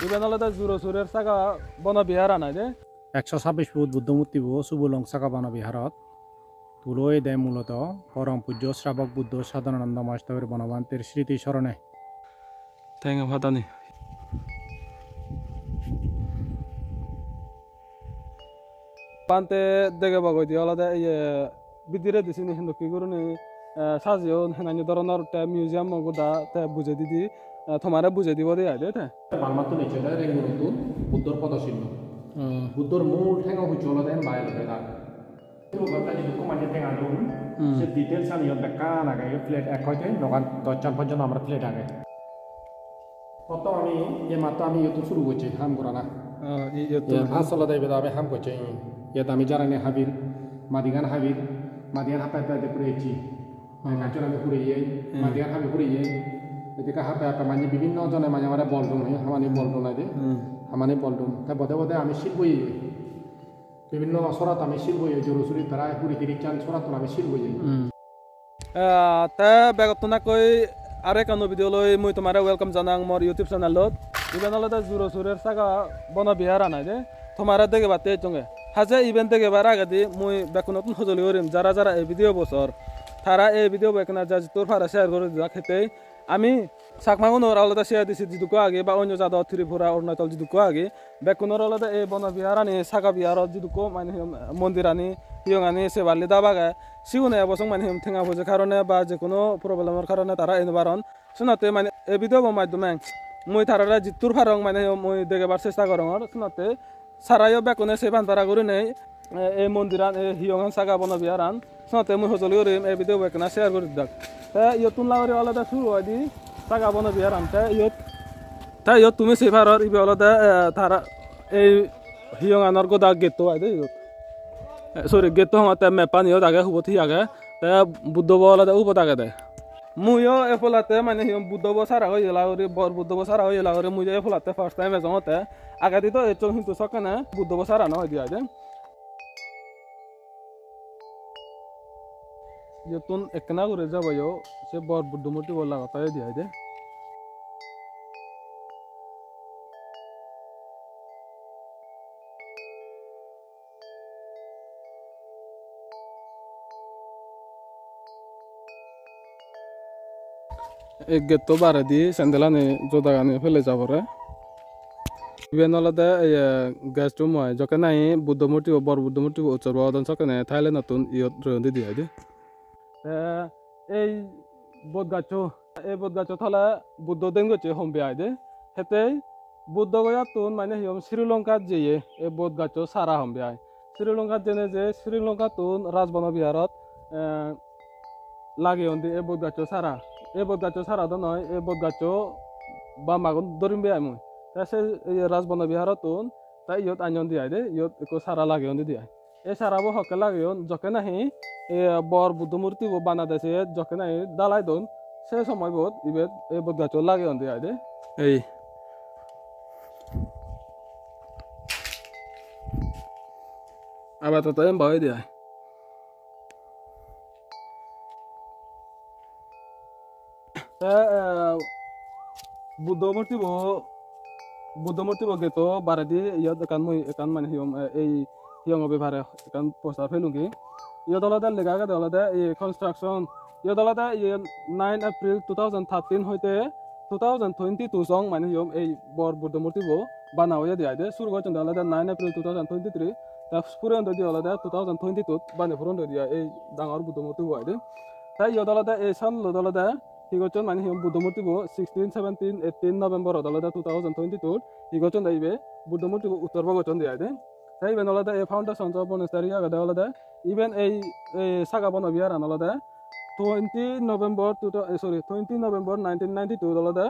ইবেন অলদে jure সুরের সাকা বন বিহার আনা যে 126 ফুট বুদ্ধমূর্তি সুবুলং সাকা বন বিহারত তুলই দেয় মূলত পরম পূজ্য শ্রাবক বুদ্ধ সাধারণানন্দ মাস্টারের বনবান্তের স্মৃতি স্মরণে ঠেঙ্গা ফাটানি পান্তে দেখে বাগৈ দিয়ে অলদে বিদিরে দিছিনি হিন্দু কি করুনি সাজিও হেনানি ধরনের মিউজিয়াম গোদা বুঝে দিদি তোমারে বুঝে দিব দিয়ে আইদে মালমাত্র নিচে রেঙ্গুনতু বুদ্ধর পদচিহ্ন বুদ্ধর মূল ঠেঙ্গা হচ্ছে অলদে বাইরে তার সে ডিটেলস আনি বেকান আগে প্লেট এক হইতে দোকান 10 জন পর্যন্ত আমরা প্লেট আগে প্রথম আমি মাত্র আমি ইউটিউব শুরু করছি হাম করা না আসলে দেবে আমি হাম করছি ইয়াত আমি জারানি হাবির মাদিগান হাপাই পাইতে পুরেছি কাঁচন আমি পুরিয়ে মাদিগান হাবি পুরিয়ে এদিকে হাপে হাপে মানে বিভিন্ন জনে মানে আমার বলডুম হয় হামানি বলডুম নাই দে হামানি বলডুম তাই বদে বদে আমি শিল্পই বিভিন্ন সরাত আমি শিল্পই জরুসুরি প্রায় 20-30 চান সরাত আমি শিল্পই তে বেগত না কই আরে কানো ভিডিও লই মই তোমারে ওয়েলকাম জানাং মোর ইউটিউব চ্যানেলত ইবেন অলদে জুরো সুরের সাগা বন বিহার আনা যে তোমারে দেখে বাতে চঙ্গে হাজে ইভেন্ট দেখে বার আগে দি মই বেকু নতুন হজলি করিম যারা যারা এই ভিডিও বছর তারা এই ভিডিও বেকনা যা তোর ফারা শেয়ার করে দিলা খেতে আমি সাকমাগুনোর আলাদা শেয়ার দিছি যিদুকো আগে বা অন্য জাদা ত্রিপুরা অরুণাচল যিদুকো আগে বেকুনোর আলাদা এই বন বিহার আনি সাকা বিহার যিদুকো মানে মন্দির আনি হিয়ং আনি সেবালি দাবাগে সিগুনে এবসং মানে ঠেঙা বুঝে কারণে বা যে কোনো প্রবলেমের কারণে তারা এনবারন শোনাতে মানে এই ভিডিও মাধ্যমে মই তারা জিতুর ফারং মানে মই দেখবার চেষ্টা করঙর শোনাতে সারাইও বেকুনে সে বানপারা করে নেই এই মন্দিরান এই হিয়ং সাগা বন বিহারান শোনাতে মই হজলি করিম এই ভিডিও বেকনা শেয়ার করে দিক ইয়ত তুলনাগরি আলাদা শুরু হয় দি সাগা বন বিহারান ইয়ত তুমি সেভারর ইবে আলাদা তারা এই হিয়ং আনর গোদা গেতো আই দে সরি গেতো হতে মেপানি আগে হুবতি আগে বুদ্ধ আলাদা উপত আগে দে মুইও এফলাতে মানে হিয়ম বুদ্ধ সারা হয়ে এলাগরি বর বুদ্ধ সারা হয়ে এলাগরি মুই এফলাতে ফার্স্ট টাইম এজতে আগে দিত এচং হিন্তু সকেনে বুদ্ধ সারা নয় দিয়া দে যতন একনা করে যাবায়ও সে বর বুদ্ধ মূর্তি বলা কথা দিয়া দে এক গেতো বারে দি স্যান্ডেলানি জোদাগানি ফেলে যাবরে ইভেন আলাদা গ্যাস রুম হয় যকে নাই বুদ্ধ মূর্তি বর বুদ্ধ মূর্তি উৎসব অদন সকেনে থাইলে নতুন ইয়ত রয়ন্দি দিয়া দে এই বোধগাছ থলে বুদ্ধ দেন গেছে হম্বে আই দে হেতে বুদ্ধ গয়া তুন মানে হিয়ম শ্রীলঙ্কাত যেয়ে এই বোধগাছ সারা হম্বে আই শ্রীলঙ্কাত জেনে যে শ্রীলঙ্কা তুন রাজবন বিহারত লাগে হন্দি এই বোধগাছ সারা এই বোধগাছ সারা তো নয় এই বোধগাছ বা মাগুন ধরিম বে আমি তা সে রাজবন বিহারত তুন তাই ইয়ত আইন দি আই দে ইয়ত একো সারা লাগে হন্দি দিয়া এই সারাবো হকে লাগে যকে নাহি বর বুদ্ধ মূর্তি বানাদেশে যকে নাই দালাই দন সে সময় বোধ ইবেদ এই বোধ গাছ লাগে অন্দি আই দে এই আবার তো তাই ভাই দিয়া বুদ্ধ মূর্তি বগে তো বারে দি ইয়াত একান মই একান মানে হিয়ম এই হিয়ং বেভারে একান পোস্টার ফেলুঙ্গি ইয়ত আলাদা লেখা গেছে আলাদা এই কনস্ট্রাকশন ইয়ত আলাদা 9 এপ্রিল 2013 হইতে 2022 সং মানে হিয়ম এই বর বুদ্ধ মূর্তি বানা হয়ে দিয়া দে শুরু করছেন আলাদা 9 এপ্রিল 2023 তা পুরন দি আলাদা 2022 বানে পুরন দিয়া এই ডাঙর বুদ্ধ মূর্তি হয় দে তাই ইয়ত আলাদা এই সাল আলাদা হিগচন মানে হিয়ম বুদ্ধ মূর্তি 16 17 18 নভেম্বর আলাদা 2022 হিগচন দাইবে বুদ্ধ মূর্তি উত্তর বগচন দিয়া দে তাই ইভেন আলাদা এই ফাউন্ডেশন অফ বনেস্তারি আগে আলাদা ইভেন এই সাগা বন বিহার আলাদা 20 নভেম্বর 1992 আলাদা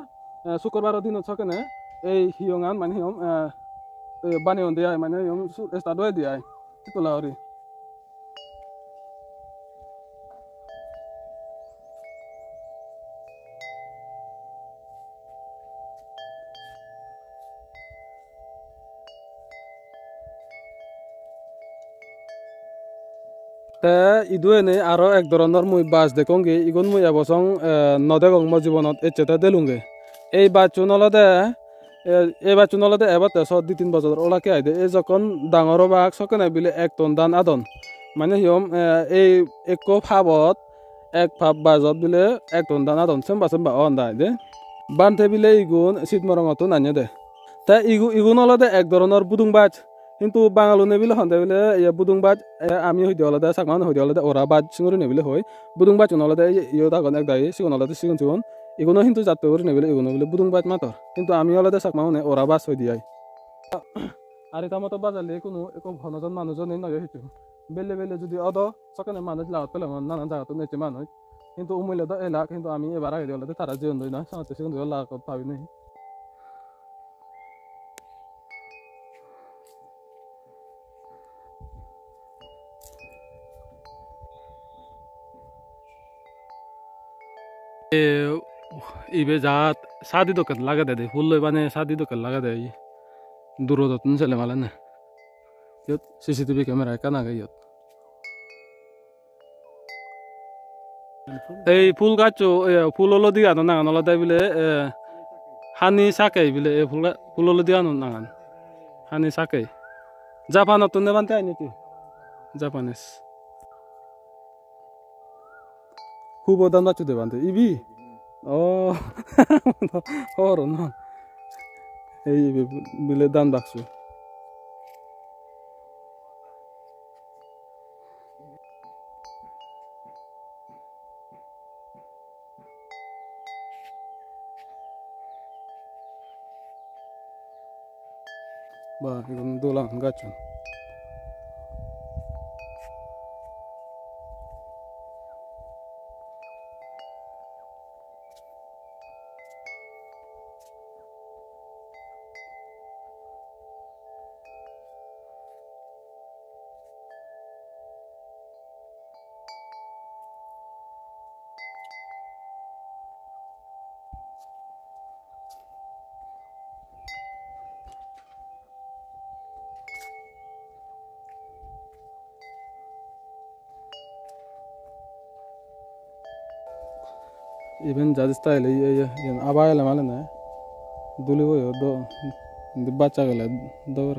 শুক্রবার দিন সকেনে এই হিয়ঙান মানে হিয়ম বানিয়ন দিয়া মানে হিয়ম স্টার্ট হয়ে দিয়া তোলা হরি ইদুয়েনে আরো এক ধরনের মুই বাস দেখোগে ইগুন মুই এবছং নদেগং মোর জীবনত এচেতে দেলুঙ্গে এই বাস চুনলদে এবার চুনলতে এবার 2-3 বছর ওলাকে আইদে এই যখন ডাঙর বাঘ সকনে বিলে 1 টন দান আদন মানে হিয়ম এই একো ফাবত 1 ফাব বাজত বিলে 1 টন দান আদন সেম্বা অন দা আইদে বানতে বিলে ইগুন শীতমরঙতো নানিয়ে দে তা ইগুন অলদে এক ধরনের বুদুংবাজ কিন্তু বাঙালুনে বিলে হন্দে বিলে বুদুংবাজ আমি হইতে অলদে সাকমান হইতে অলদে ওরা বাজ সিঙ্গুরি নেবিলে হয় বুদুংবাজ অলদে ইয় দাগন এক দাই সিগুন অলদে সিগুন এগুলো কিন্তু জাত করে নেবিলে এগুলো বলে বুদুংবাজ মাতর কিন্তু আমি অলদে সাকমানে ওরা বাজ হই দিয়াই আর এটা মতো বাজালে কোনো ঘনজন মানুষজন নগে হইতো বেলে বেলে যদি অদ সকালে মানুষ লাগাত পেলে নানান জায়গাতে নেচে মানুষ কিন্তু উমিলে তো এলা কিন্তু আমি এবার আগে দিলে তারা জীবন দই না সাথে সেখান থেকে লাগাত পাবি নাই ইবে জাত শাদি দোকান লাগা দে ফুল লই মানে শাদি দোকান লাগা দে দূরত চলে মালে না ইয়ত সিসিটিভি ক্যামেরা কানা গে ইয়ত এই ফুল গাছ ফুল হলো দিয়া নাঙান হলো তাই বিলে হানি সাকে বিলে ফুল হলো দিয়া নাঙান হানি সাকে জাপানত তো নেবান্তে আই নাকি জাপানিস খুব দাম যাচ্ছে দেবান্তে ইবি ও ওর না এই বিলে দান বাক্সু বা এরকম দোলা গাছ even jadi style yang abaya lah malah na dulu yo do baca gala dor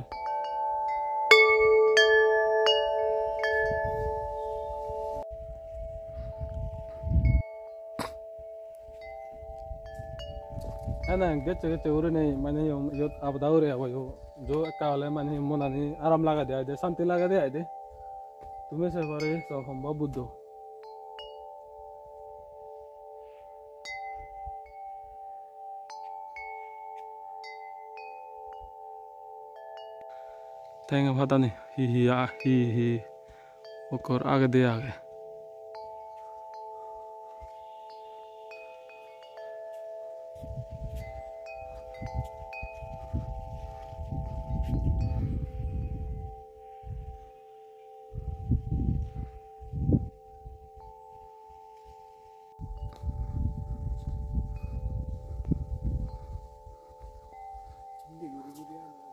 ana gece ure nih mana yo abda ure ya yo jo kawale mana mona ni aram laga dia de santi laga dia de tume se pare so hamba buddho Tengah apa nih hi ukur agak dia agak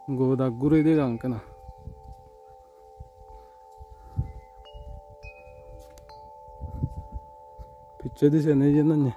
goda gurih dia kan kena jadi sih nih jenanya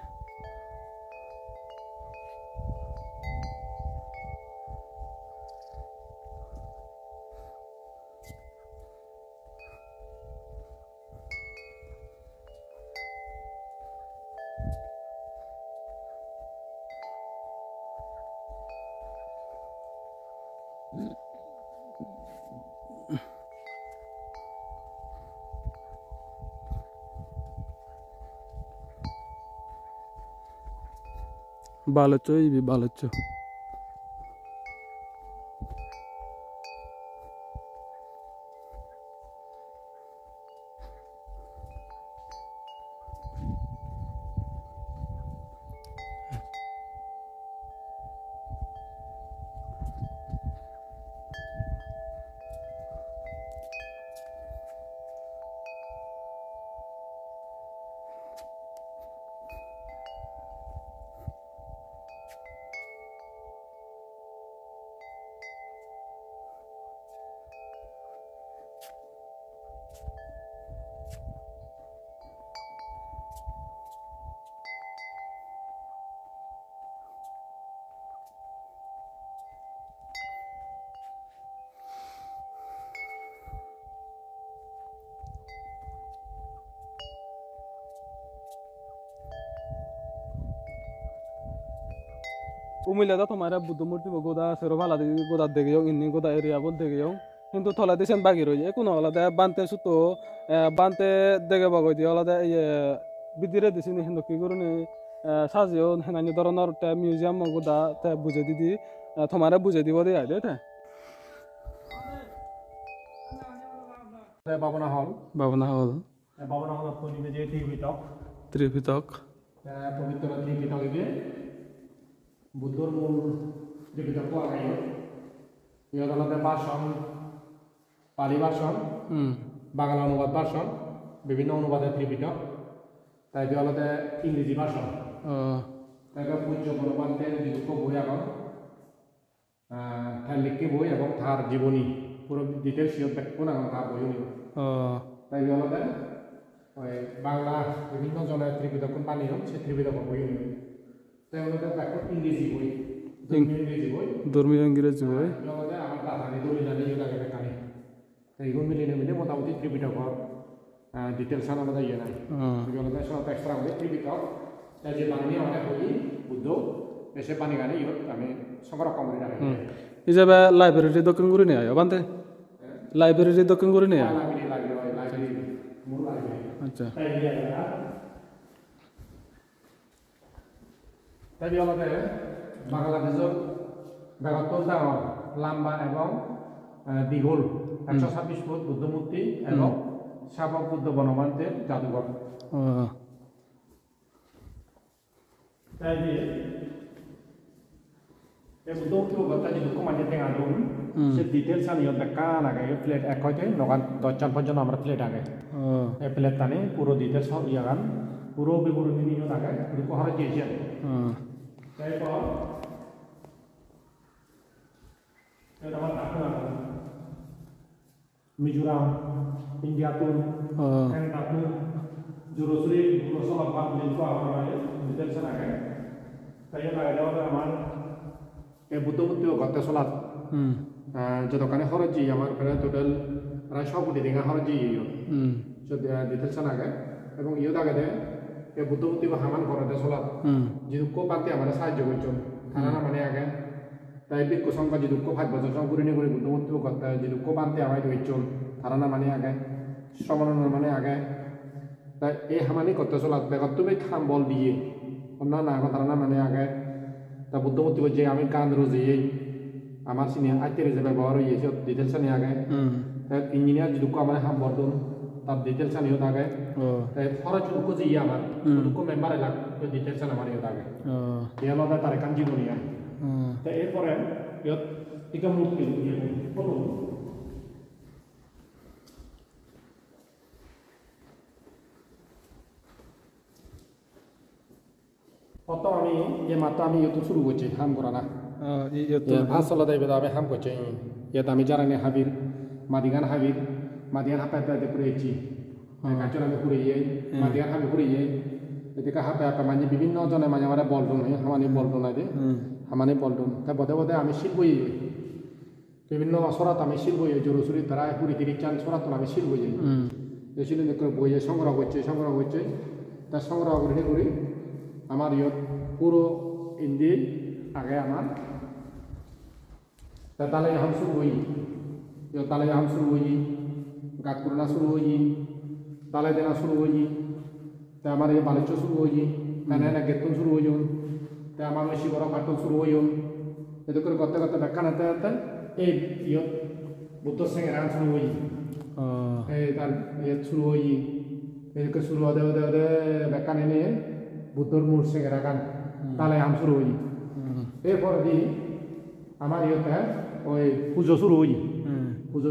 balacho ibi balacho উমিলে তো তোমার বুদ্ধ মূর্তি গোদা সেরো ভালা দিকে গোদা দেখে যাও ইন্নি গোদা area বল দেখে যাও কিন্তু থলা দিয়েছেন বাকি রয়ে যায় কোনো আলাদা বানতে সুতো বানতে দেখে বাগৈ দিয়ে আলাদা বিদিরে দিছি নি কিন্তু কি করুন সাজিও হেনানি ধরনের মিউজিয়াম গোদা বুঝে দিদি তোমারে বুঝে দিব দিয়ে আইদে বাবনা হল ভাবনা হল বাবনা হল পরিবে যে ত্রিপিটক পবিত্র ত্রিপিটকে বুদ্ধর মূল ত্রিপিটক পাওয়া যায় ইহত আলাদা ভাষণ পালি ভাষণ বাংলা অনুবাদ ভাষণ বিভিন্ন অনুবাদের ত্রিপিটক তাই আলাদা ইংরেজি ভাষণ তাই পূজ্য বনবান্তের দুঃখ বই এখন তার লিখি বই এবং তার জীবনী পুরো ডিটেলস কোন এখন তার বই নিব তাই আলাদা ওই বাংলা বিভিন্ন জনের ত্রিপিটক বানিয়ে সে ত্রিপিটক বই নিব তাই আলাদা ব্যাপক ইংরেজি বই ধর্মীয় ইংরেজি বই আমার দাদানি দড়ি জানি লাগে বেকানি এইগুলো মিলে মোটামুটি ত্রিপিটকর ডিটেলস আলাদা ইয়ে নাই আলাদা সব এক্সট্রা আমাদের ত্রিপিটক তাই যে বাঙালি আমাদের বই বুদ্ধ এসে পানি গানে ইহত আমি সংগ্রহ কম করে রাখি এই যাবে লাইব্রেরি দক্ষিণ করে নিয়ে আয় বানতে লাইব্রেরি দক্ষিণ করে নিয়ে আচ্ছা তাই আমাদের বাংলাদেশের বেগত্তর ডাঙর লম্বা এবং দীঘল 126 ফুট বুদ্ধ মূর্তি এবং শাবক বুদ্ধ বনবান্তের জাদুঘর তাই দিয়ে এই বুদ্ধ মূর্তি গতা যদি কমাতে টেঙা দৌন সে ডিটেলস আনি দেখা লাগে প্লেট এক হইতে নগান 10 পর্যন্ত আমরা প্লেট আগে এই প্লেট টানে পুরো ডিটেলস সব ইয়াগান পুরো বিবরণী নিয়ে থাকে পুরো হরে দিয়েছে তারপর মিজোরাম ইন্ডিয়া টুর টুর জুরসুরি গুরসল ভাগ লিখো আমার ডিটেলস আগে তাই লাগে আমার এই বুদ্ধ মূর্তি গত চলাত যতখানি খরচ জি আমার টোটাল প্রায় 100 কোটি টাকা খরচ জি ডিটেলস আগে এবং ইয়ে আগে দে এই বুদ্ধ মূর্তি হামান করতে চলাত যেহেতু কোপাতে আমার সাহায্য করছেন খানা মানে আগে তাই বিক্ষ সংখ্যা যদি 5 বছর সংকুরিনি করে বুদ্ধ মূর্তি করতে যদি কোপাতে আমায় হইছেন ধারণা মানে আগে সমানন মানে আগে তাই এই হামানি করতে চলাত বেগত তুমি খাম বল দিয়ে অন্য না ধারণা মানে আগে তা বুদ্ধ মূর্তি যে আমি কান রোজে আমার সিনিয়র আইতে যে ব্যবহার হয়েছে ডিটেলস নিয়ে আগে ইঞ্জিনিয়ার যদি আমার হাম বর্তন তার ডিটেলস নিয়ে আগে তাই খরচ উঠো যে আমার উঠো মেম্বার এলাক ডিটেলস আমার ইয়ে আগে ইয়ে আলাদা তার কান জীবনী তাই এরপরে ইয়ত ইকা মূর্তি প্রথম আমি মাত্র আমি ইউটিউব শুরু করছি হাম করা না ভাত চলা যাইবে আমি হাম করছি ইয়াত আমি জারানি হাবির মাদিগান হাপাইতে পুরেছি কাচর আমি পুরিয়ে মাদিগান হাবি পুরিয়ে এদিকে হাপে মানে বিভিন্ন জনে মানে আমার বলটন হয় হামানি বলটন আইদে হামানি বলটন তাই বোধে আমি শিল্পই বিভিন্ন সরাত আমি শিল্পই জোরসুরি প্রায় 20-30 চান সরাত আমি শিল্পই যাই শিল্প বই সংগ্রহ করছে তা সংগ্রহ করে আমার ইয়ত পুরো ইন্দি আগে আমার তালে হাম শুরু হই তালে হাম শুরু হই গাত করোনা শুরু হই তালে দেনা শুরু হই তা আমার এই বালিচ শুরু হই না গেতন শুরু হই তা আমার ওই শিবরা কাটন শুরু হই এতে করে করতে ব্যাখ্যা নাতে এই ইয়ত বুদ্ধ সিংয়ের গান শুরু হই এই তার ইয়ত শুরু হই এদিকে শুরু হতে ব্যাখ্যা নিয়ে বুদ্ধর মূল সিংয়ের গান তালে হাম শুরু হই এরপরে দি আমার ইয়েতে ওই পুজো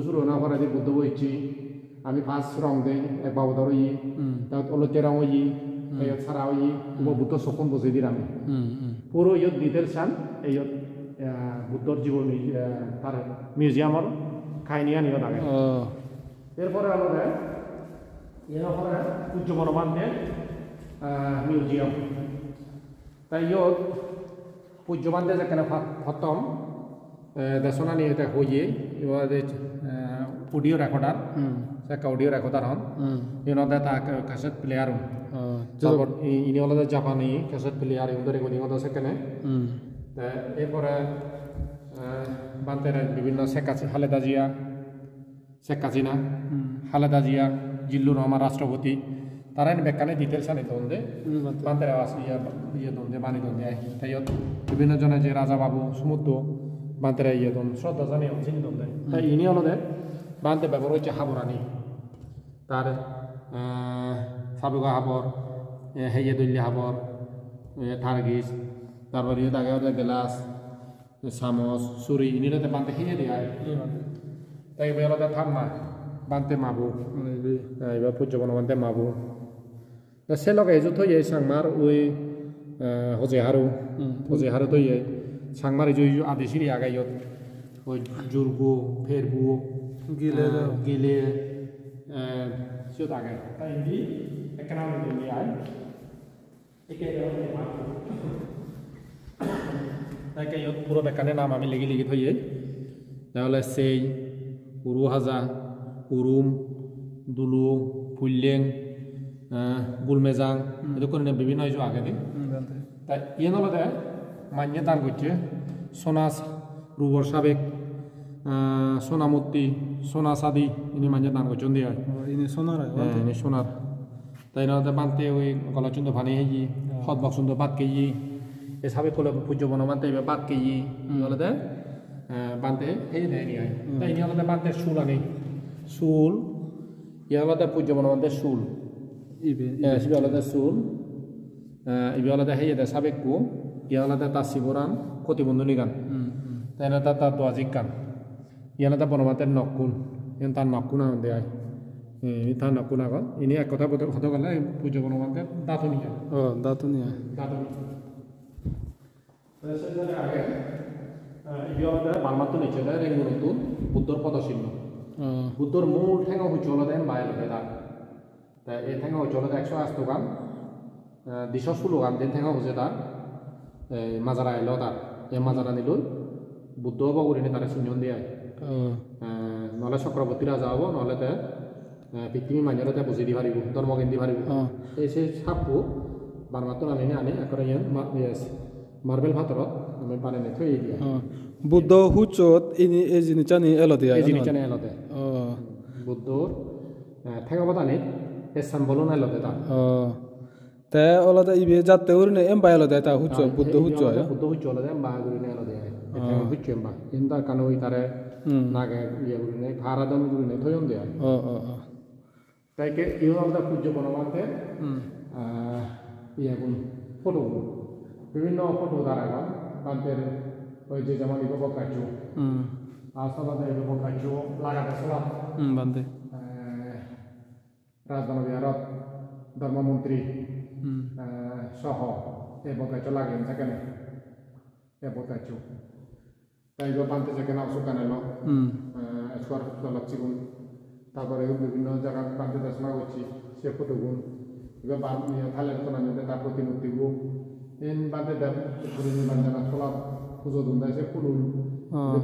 শুরু না করে দি বুদ্ধ বইছি আমি ফার্স্ট রং দেই এক বাবু ধর তারপর অলতে রং হই ছাড়া হই বুদ্ধ সকম বসে দিলাম পুরো ইয়ত ডিটেলস চান এই বুদ্ধর জীবনী তার মিউজিয়ামর কাহিনী আনিও লাগে এরপরে আমাদের এরপরে পূজ্য বনবান্তের মিউজিয়াম তাই ইয়ত পূজ্যবান্তে যেখানে প্রথম দেশনা নিয়ে এটা হইয়ে অডিও রেকর্ডার একটা অডিও রেকর্ডার হন ইনদে তা ক্যাসেট প্লেয়ার তারপর ইনি হলো জাপানি ক্যাসেট প্লেয়ার ইউদের রেকর্ডিং হতো সেখানে এরপরে বান্তের বিভিন্ন শেখ খালেদা জিয়া, শেখ হাসিনা, খালেদা জিয়া, জিল্লুর রহমান রাষ্ট্রপতি তারা বেকানে ডিটেলস আনি দন্দে বান্তের ইয়ে দন্দে বানি দন্দে তাই বিভিন্ন জনে যে রাজা বাবু সমুদ্র বান্তের ইয়ে দন শ্রদ্ধা জানিয়ে চিনি দন্দে তাই ইনি হলো বান্তে ব্যবহার হচ্ছে হাবরানি তার সাবুকা হাবর হেয়ে দল্লি হাবর থারগিস তারপরে তাকে গ্লাস চামচ চুরি ইনিতে বান্তে হেয়ে দেয় তাই এবার থামা বান্তে মাবু এবার পূজ্য বনবান্তে মাবু সে লগে এজু থই সাংমার ওই হজে হারু থই সাংমার এজু আদি সিঁড়ি আগাইয়ত ওই জুরগু ফেরবু গিলে সিওত আগাই তাই ইন্দি একখানা দিল্লি আয় একে তাইকে ইয়ত পুরো বেকানে নাম আমি লিগি থইয়ে তাহলে সেই উরু হাজা উরুম দুলু ফুল্লেং গুলমেজাং এরকম বিভিন্ন কিছু আগে দিন তাই ইয়ে নলতে মান্যে দান করছে সোনা রুবর সাবেক সোনামূর্তি সোনা সাদি ইনি মান্যে দান করছেন দিয়ে ইনি সোনার তাই নলতে বানতে ওই গলাচন্দ ভানি হেই হদ বকসুন্দ বাদ কেজি এ সাবেক কলে পূজ্য বনবান্তে এবার বাদ কেজি নলতে বানতে হেই দেয় নি হয় তাই ইনি নলতে বানতে চুল আনি চুল ইয়ে নলতে পূজ্য বনবান্তে চুল সিবি আলাদা চুল ইবি আলাদা হেয়ে দেয় সাবেকু ইয়া আলাদা তার শিবরান ক্ষতিবন্ধনী গান তাই না তার দোয়াজিক গান ইয়া আলাদা বনমাতের নকুন ইন তার নকুন আন দেয় তার নকুন আগত ইনি এক কথা হতে গেলে পূজ্য বনমাতের দাঁতনি দাঁতনি আগে ইবি আলাদা বালমাত্র নিচে দেয় রেঙ্গু নতুন বুদ্ধর পদচিহ্ন বুদ্ধর মূল ঠেঙ্গা হচ্ছে আলাদা বাইরে তার এই ঠেঙ্গা হচ্ছে 108 গান 216 গান দিন ঠেঙ্গা হচ্ছে তার মাজারা এলো তার এই মাজারা নিল বুদ্ধ হব করিনি তার চিহ্ন দিয়ে নহলে চক্রবর্তী রাজা হব নহলে পৃথিবী মানুষের বুঝি দি পারিব ধর্ম কেন্দ্রি পারিব এই সেই সাপু বারমাত্র আনি আনি একরে মার্বেল ভাতরত আমি পানি নি থই দিয়া বুদ্ধ হুচত ইনি এই জিনিসটানি এলো দিয়া এই জিনিসটানি এলোতে বুদ্ধর ঠেঙ্গা বাতানি এসাম বলো না এলোতে তা তে ওলাদা ইবে যাতে উরনে এম বাইলো দে তা হুচো বুদ্ধ হুচো ওলাদা বা গুরিনে এলো দে হুচো এমবা ইন্দা কানোই তারে নাগে ইয়ে গুরিনে ভারাদম গুরিনে থয়ন দে তাইকে ইও ওলাদা পূজ্য বনমাতে ইয়ে গুন ফটো বিভিন্ন ফটো দ্বারা বান্তের ওই যে যেমন ইবো বকাচু আসলাদা ইবো বকাচু লাগাতে সলা বান্দে রাজধানী বিহারত ধর্মমন্ত্রী সহ এ বকাচু লাগেন সেখানে এ বকাচু তাই বান্তে সেখানে অসুখান এলো এসবার চলাচ্ছিগুন তারপরে বিভিন্ন জায়গা বান্তে দেশনা করছি সে ফটোগুন এবার থালের তো না তার প্রতিমূর্তি গু এন বান্তে দেব বান্দানা খোলা পুজো দুন্দায় সে ফুলুন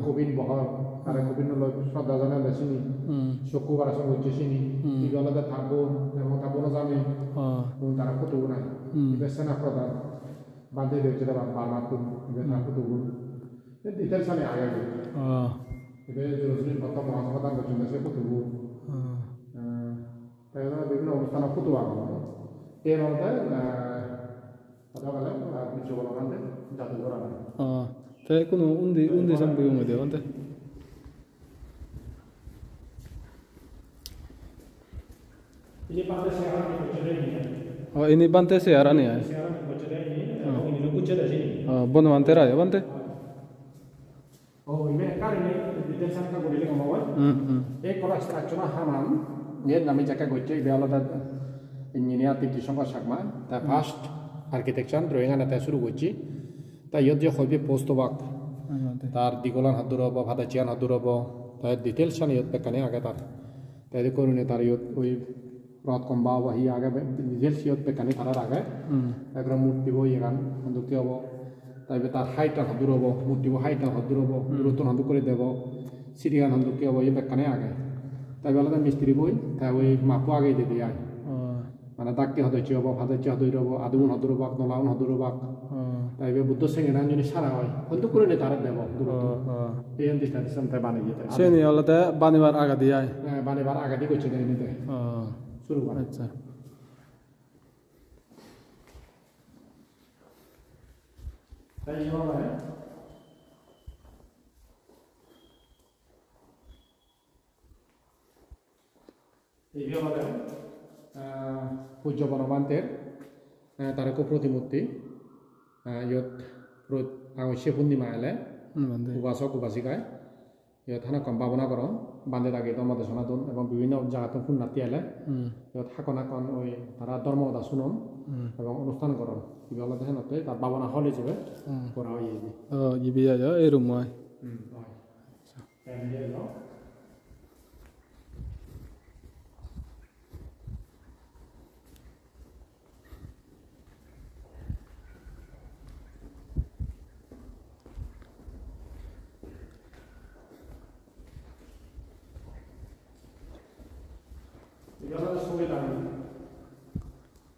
কবিন বহর আর কবিন শ্রদ্ধা জানা চিনি চক্ষু বাড়া সঙ্গে হচ্ছে চিনি আলাদা থাকবো এবং থাকবো না জানি তারা ফটো নাই এবার সেনা প্রধান বান্ধে দিয়েছে বারমাতুন এবার তার ফটো গুণ ডিটেলস আমি আগে এবার রজনীর ভক্ত মহাসমাধান করছেন সে ফটো গুণ তাই বিভিন্ন অনুষ্ঠানের ফটো আগে এর মধ্যে কথা বলে কিছু বলা মানে জাদুঘর আগে তাই কোনো উন্দি সম্পর্কে মধ্যে বলতে ini bante siaran ya bon mantera ya bante oh ini kan ini detail sangat boleh ngomong kalau structure haman dia namanya jaga gocce biarlah ini titi sangka sakma ta first architecture drawing ana ta shuru gocce ta yod je hobe post bak tar digolan haduro ba bhada chian haduro ba ta detail san yod bekane aga tar ta de korune tar yod oi রথ কম্বা ওয়াহি আগে diesel সিয়ত পেকানি থানার আগে একবার মূর্তি বই এখান হন্দুকি হব তাইবে তার হাইটা হদুর হব মূর্তি হাইটা হদুর হব দূরত্ব হন্দু করে দেব সিরিগান হন্দুকি হব এই পেকানি আগে তাইবে আলাদা মিস্ত্রি বই তাই ওই মাপো আগে দিয়ে দিয়ে মানে দাগকে হদইছি হব ভাদাইছি হদই রব আদুন হদুর বাক নলাউন হদুর বাক তাই বুদ্ধ সেঙ্গেনা যদি সারা হয় হয়তো করে নে তারা দেব এই দিতা দিছাম তাই বানাই দিতে সেনি হলতে বানিবার আগা দিয়ে বানিবার আগা দিয়ে কইছে দেই নিতে শুরু কর আচ্ছা তাই ইওলা এই ইওলা পূজ্য বনবান্তের তারক প্রতিমূর্তি ইয়ত আঙশে পূর্ণিমা এলে উপাসক উপাসিকায় ইয়ত হানা কম পাবনা করন বান্ধে থাকে ধর্মদা সনাতন এবং বিভিন্ন জায়গাতে পুণ্যার্থী এলে ইয়ত হাকন হাকন ওই তারা ধর্মদা শুনন এবং অনুষ্ঠান করন ইবেলা দেখেন তার বাবনা হল হিসেবে করা হয় ইবি এই রুম হয়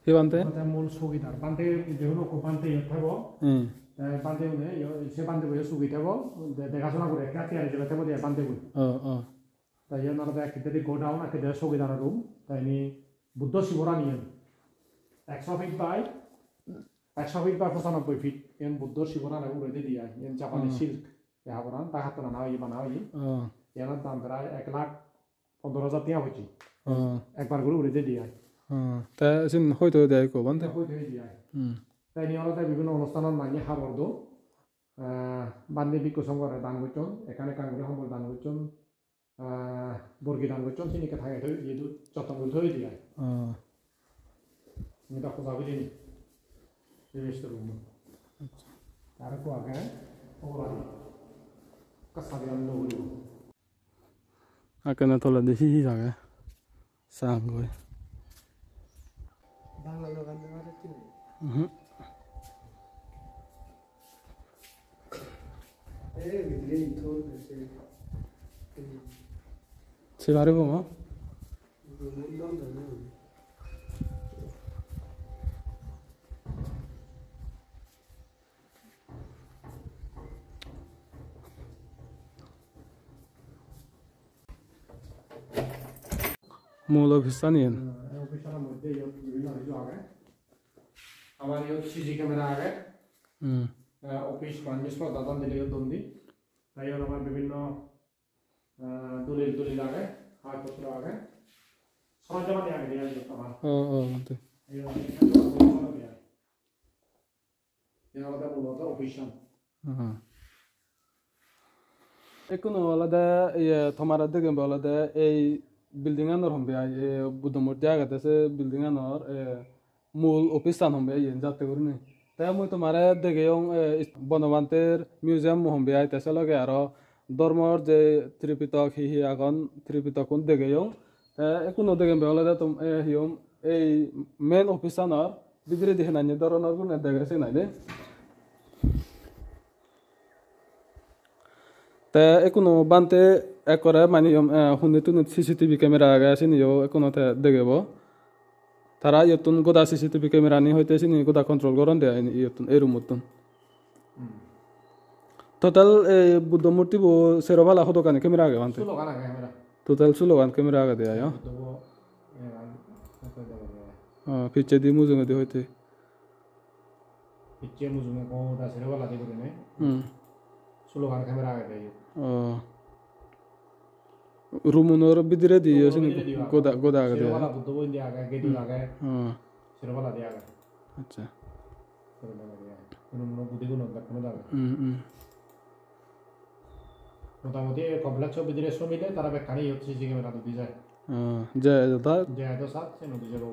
Bante? Mul sugitar. Bante যেগুলো বান্তে থাকবো বান্তে সে বান্তে বই সুগি থাকবো দেখাশোনা করে কাটি আর যেটা থাকবো দিয়ে বান্তে বই তাই জন্য আমরা একটি গোডাউন একটি সুগিদার রুম তাই নি বুদ্ধ শিবরা নিয়ে 100 ফিট বাই 95 ফিট এন বুদ্ধ শিবরা না উড়ে দিয়ে এন জাপানি সিল্ক দেখা করান তা হাত না হই বানা হই এর দাম প্রায় 1,15,000 টাকা হইছে একবার করে উড়ে দিয়ে তা সিন হয়তো দেয় কো বান্তে হইতো দিয়ে তাই নিয়ে আলাদা বিভিন্ন অনুষ্ঠানের মানে হাবর্দ বান্দি বিক্ষ সংঘরে দান করছেন এখানে কাঙ্গুলি সম্বল দান করছেন বর্গী দান করছেন সিনিকে থাকে থই এই যত্ন থই দিয়ে এটা খোঁজা বিলি রেজিস্টার রুম তার কো আগে ওরানি কাসাবি আনলো হইলো আকানা তোলা দেখি জায়গা সাম গয় বাংলা দোকান দেওয়া হচ্ছে এই ভিতরে থোর আছে সে বারে বাবা মুন্ডন দাও মূল অফিসটা নিয়ে অফিসের মধ্যে বিভিন্ন কিছু আগে আমার সিসি ক্যামেরা আগে অফিস মানুষ দাদান দিলে দন্দি তাই আমার বিভিন্ন দলিল আগে কাগজপত্র আগে সরঞ্জামানি আগে দিয়ে আমার মূলত অফিসান কোনো আলাদা তোমার দেখে আলাদা এই বিল্ডিং আনর হম বুদ্ধ মূর্তি আগাতে আছে বিল্ডিং আনর মূল অফিস স্থান হম যাতে করি নি তাই মই তোমার দেখে বনবান্তের মিউজিয়াম হম আইতেছে লগে আর ধর্মর যে ত্রিপিটক হি আগন ত্রিপিটক দেখে কোনো দেখে আলাদা হিম এই মেন অফিস স্থানর বিদ্রে দেখে নাই ধরনের কোনো দেখেছে নাই দে তে কোনো বান্তে একরে মানে শুনি তুন সিসিটিভি ক্যামেরা আগে আছে নিও কোনো দেখব তারা ইয়তুন গোদা সিসিটিভি ক্যামেরা নি হইতেছে নি গোদা কন্ট্রোল করন দেয় ইয়তুন এই রুমতুন টোটাল এই বুদ্ধ মূর্তি বো সেরবালা হতো কানে ক্যামেরা আগে বান্তে টোটাল সুলোগান ক্যামেরা আগে দেয় পিছে দি মুজুঙ্গে দি হইতে পিছে মুজুঙ্গে গোদা সেরবালা দি করে নে সুলোগান ক্যামেরা আগে দেয় রুমুনোর ভিতরে দিয়ে আছে গোদা গোদা আগে দেয় সেরবালা বুদ্ধ বই দিয়ে আগে গেদি আগে সেরবালা দিয়ে আগে আচ্ছা রুমুনো বুদ্ধি গুণ দেখনো দাও মোটামুটি কমপ্লেক্স ভিতরে সমিলে তারা বেকানি হচ্ছে যে ক্যামেরা তো দিয়ে যায় যায় তো সাথ সে নদী যাবো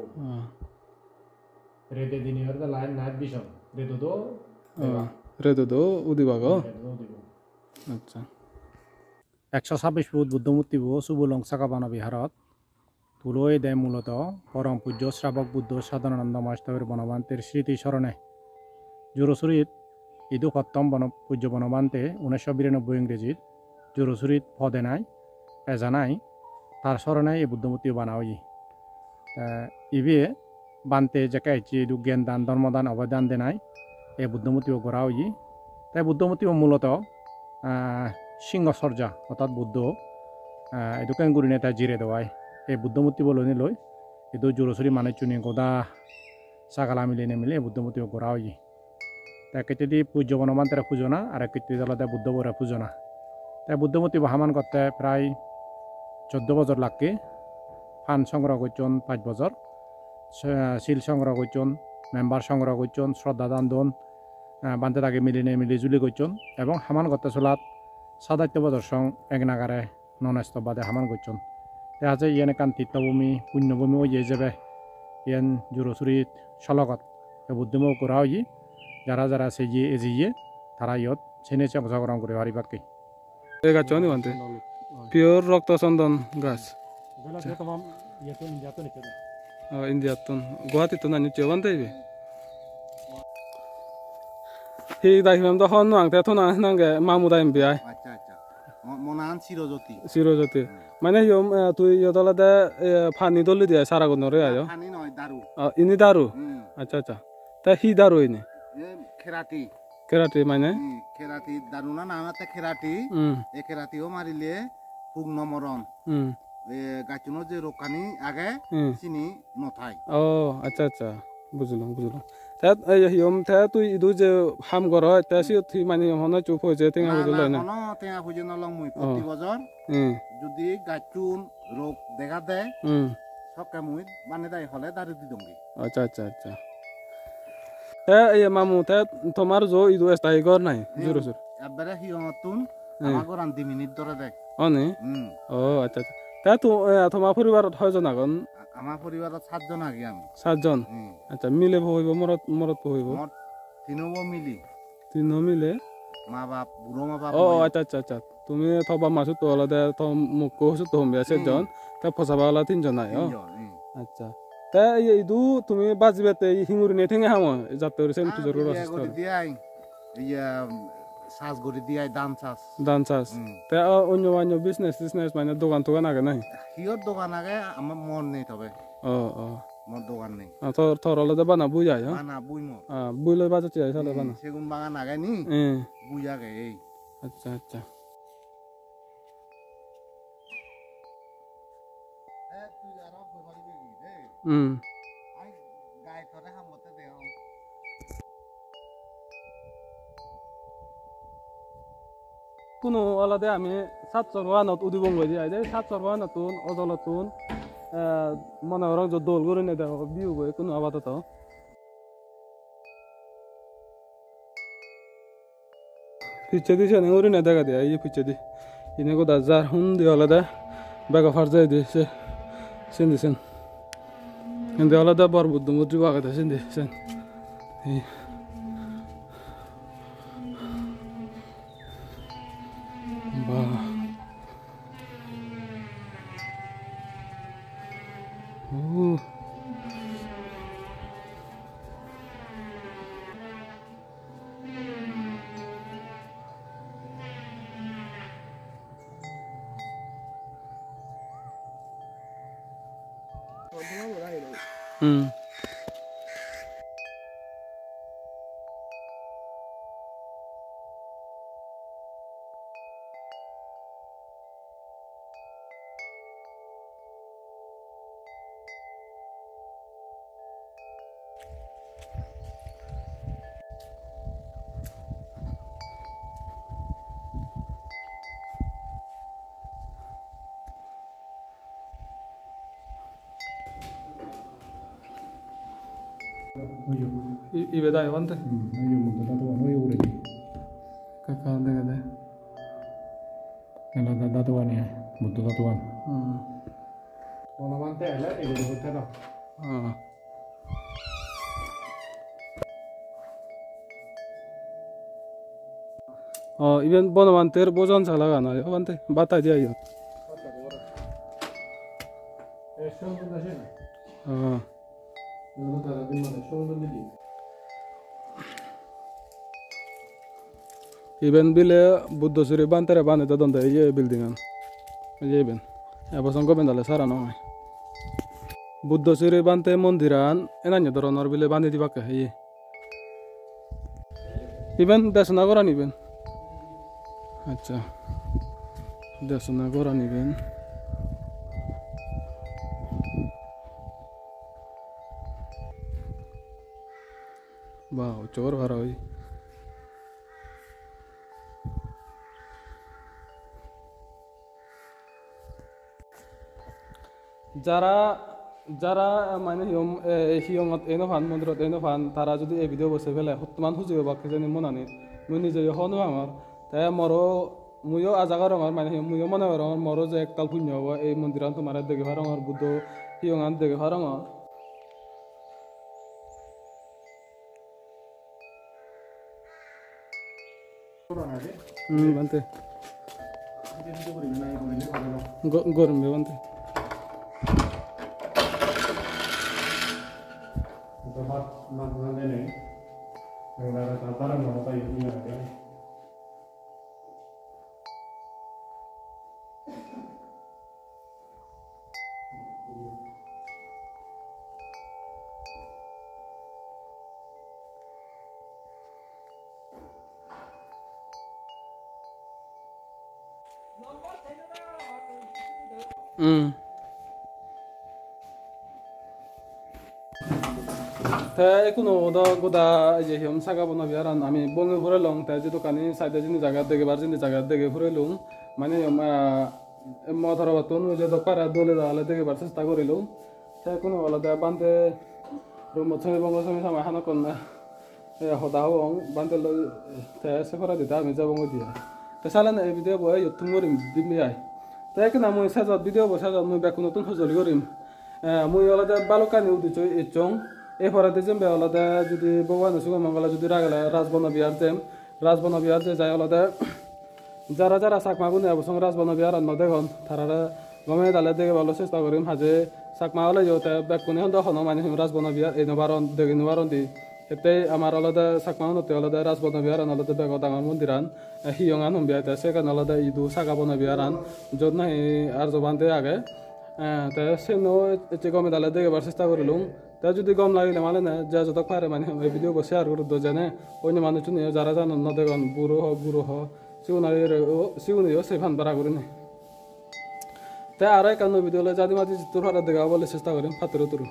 রেদে দিনের লাইন নাইট ভিশন রেদো দো উদিবাগ আচ্ছা 126 ফুট বুদ্ধমূর্তি সুবুলং সাকাবানা বিহারত তুলই দেয় মূলত পরম পূজ্য শ্রাবক বুদ্ধ সাধারণানন্দ মাস্টারের বনবান্তের স্মৃতি স্মরণে জোরসুরিত ইদু সপ্তম পূজ্য বনবান্তে 1992 ইংরেজিত জোরসুরিত পদে নাই এজানাই তার স্মরণে এই বুদ্ধমূর্তি বানাওই ইবে বান্তে যাকে ইদু জ্ঞান দান ধর্মদান অবদান দেনাই এই বুদ্ধ মূর্তিও গড়া হই তাই বুদ্ধ মূর্তি মূলত সিংহ সর্জা অর্থাৎ বুদ্ধ এইটো কেংগুৰি তাই জিৰে দেৱাই এই বুদ্ধ মূৰ্তি বলনি লৈ এইটো জোৰচুৰি মানে চুনি গদা ছাগালা মিলি নেমিলি এই বুদ্ধ মূৰ্তিও গড়া হই তাই কেতিয়াদি পূজ্য বনমান তারা পূজনা আর কেতিয়া জলতে বুদ্ধ বরে পূজনা তাই বুদ্ধ মূর্তি বহামান করতে প্রায় 14 বছর লাগে ফান সংগ্রহ করছেন 5 বছর শিল সংগ্রহ করছেন মেম্বার সংগ্রহ করছেন শ্রদ্ধা দান দন বান্ধে তাকে মিলি জুলি করছেন এবং হামান করতে চলাত 27 বছর সং এক নাগারে ননেস্ত বাদে হামান করছেন দেখা আছে ইয়ান একান তীর্থভূমি পুণ্যভূমি ওই যাবে ইয়ান জোরচুরিত সলগত এই বুদ্ধমূ করা হই যারা যারা সেজিয়ে এজিয়ে তারা ইয়ত চেনেছে অংশগ্রহণ করে হারিবাকে এই গাছ নি বানতে পিওর রক্ত চন্দন গাছ ইন্ডিয়াতন গুৱাহাটীত না নিচে বানতে হইবে সেই দাইমাম তো হন আংতে তো না নাঙ্গে মামু দাইম বিয়াই আচ্ছা আচ্ছা মনান চিরজ্যোতি মানে হিয়ম তুই ইয়তলাতে ফানি দলি দিয়া সারা গনরে আয়ো ফানি নয় দারু ইনি দারু আচ্ছা আচ্ছা তা হি দারু ইনি খেরাটি মানে খেরাটি দারু না নামাতে খেরাটি এ খেরাটিও মারিলে ফুগ নমরণ গাছুনো যে রোকানি আগে চিনি নথাই ও আচ্ছা আচ্ছা বুঝলাম তা হিয়ম তা তুই ইদু যে হাম গর তা সি তুই মানে হন চুপ হই যে তেঙ্গা বুঝল না তেঙ্গা বুঝে নলং মুই প্রতি বছর যদি গাছুন রোগ দেখা দেয় সবকে মুই মানে দাই হলে দারু দি দঙ্গি আচ্ছা আচ্ছা আচ্ছা এই মামু তে তোমার জো ইদু স্থায়ী ঘর নাই জোর জোর একবারে হিয়মতুন আমার ঘর 2 মিনিট ধরে দেয় অনে ও আচ্ছা আচ্ছা তা তো তোমার পরিবারত হয়জন আগন আমার পরিবারত 7 জন আগে আমি 7 জন আচ্ছা মিলে হইব মরত হইব তিনো মিলে মা বাপ বুড়ো মা বাপ ও আচ্ছা আচ্ছা আচ্ছা তুমি থবা মাসু তো হলদে তো মুখ কোসু তো হমবে 7 জন তা ফসাবালা 3 জন আই আচ্ছা তা ইদু তুমি বাজবেতে হিঙ্গুরি নে ঠেঙ্গে হাম যাতে সেন পুজোর করে আসছ দিয়াই ইয়া সাজ গরি দিয়াই দান চাষ তা অন্য বিজনেস মানে দোকান আগে নাই হিয়র দোকান আগে আমার মন নেই তবে ও মোর দোকান নেই তোর হলদে বানা বুই যায় বানা বুই মো বুই লই বাজাতে যাই সালে বানা সেগুন বাগান আগে নি বুই আগে এই আচ্ছা আচ্ছা তুই আর কই পারিবি কি রে আই গায় তোরে হামতে দেও কোনো আলাদা আমি 700 উদিবঙ্গ দিয়ে আই 700 নতুন অজলতুন মনে রং যে দোল করে নে দেখো বিউ গই কোনো আপাতত পিছে দিছে নে ওরে না দেখা দেয় এই পিছে দি ইনে কো দাজার হুন দি আলাদা বাগা ফারজাই দিছে সেন দিছেন এন্ড আলাদা বড় বুদ্ধ মূর্তি বাগা দিছেন দিছেন এই বাহ Ibe dai wante. Ayo mundo dato ano yo ure. Kaka de. Nala dato ani hai. Mundo dato an. Ona mante ala ego do hote da. Even bonamanter bojan sala gana yo wante bata dia yo. Shongun da jena. Iben bile buddho suri bantere bane da donda ye building an ye ben abasong ko bendale sara no buddho suri bante mondiran enanya doronor bile bane dibaka ye even দেশনা করা নিবেন আচ্ছা দেশনা করা নিবেন বাহ চোর ভাড়া হয় যারা যারা মানে হিয়ঙত এনো ফান মন্দিৰত এনো ফান তারা যদি এই ভিডিঅ' বসে ফেলে সত্তমান সুযোগ বাকি যেন মনানি মই নিজে হনো আমার তাই মরো ময়ো আজাগা রঙর মানে ময়ো মনে রঙর মরো যে একতাল পুণ্য হব এই মন্দিরান তোমার দেখে ভারঙর বুদ্ধ হিয়ঙান দেখে ভারঙর বানতে গরম বানতে কোনো গোদা যে হিম সাগা বনা বিয়ারান আমি বঙ্গে ঘুরে লং তাই যে দোকানি সাইডে যিনি জায়গা দেখে বার যিনি জায়গা দেখে ঘুরে লুম মানে মধর বাতন যে দোকারা দলে যাওয়ালে দেখে বার চেষ্টা করিলুম তাই কোনো আলাদা বান্ধে রুম ছবি বঙ্গ ছবি সামাই হানা কন্যা সদা হং বান্ধে লই তাই সে করা দিতা আমি যাব দিয়া তাই চালেন এই ভিডিঅ' বয় ইউটিউব করিম দিমি আই তাই কিনা মই সাজত ভিডিঅ' বসাজত মই বেকু নতুন সজলি করিম মই আলাদা বালুকানি উদিছ ইচং এই ফরাতে যেম আলাদা যদি ভগবান সুগ মঙ্গলা যদি রাগলা রাজবন বিহার যেম রাজবন বিহার যে যায় আলাদা যারা যারা চাকমা গুনে আবসং রাজবন বিহার আন্ন দেখুন তারা গমে দালে দেখে ভালো চেষ্টা করিম হাজে চাকমা হলে যাতে বেকুনি হন দখন মানে রাজবন বিহার এই নবারণ দেখি নবারণ দি এতে আমার আলাদা চাকমা হনতে আলাদা রাজবন বিহার আলাদা বেগ ডাঙর মন্দিরান হিয়ঙান হম বিয়া সেখানে আলাদা ইদু সাগাবন বিহারান যত নাই আর জবানতে আগে তাই সে নো এতে গমে দালে দেখে বার চেষ্টা করিলুম তা যদি গম লাগিলে মানে না যা যত পারে মানে এই ভিডিও শেয়ার করে দো জানে অন্য মানুষ যারা জানেন না দেখুন বুড়ো হোক সিউনিও সে ফান বাড়া করে নে তাই আর এক ভিডিও জানি মাঝে তোর দেখা বলে চেষ্টা করিম ফাতরে তোর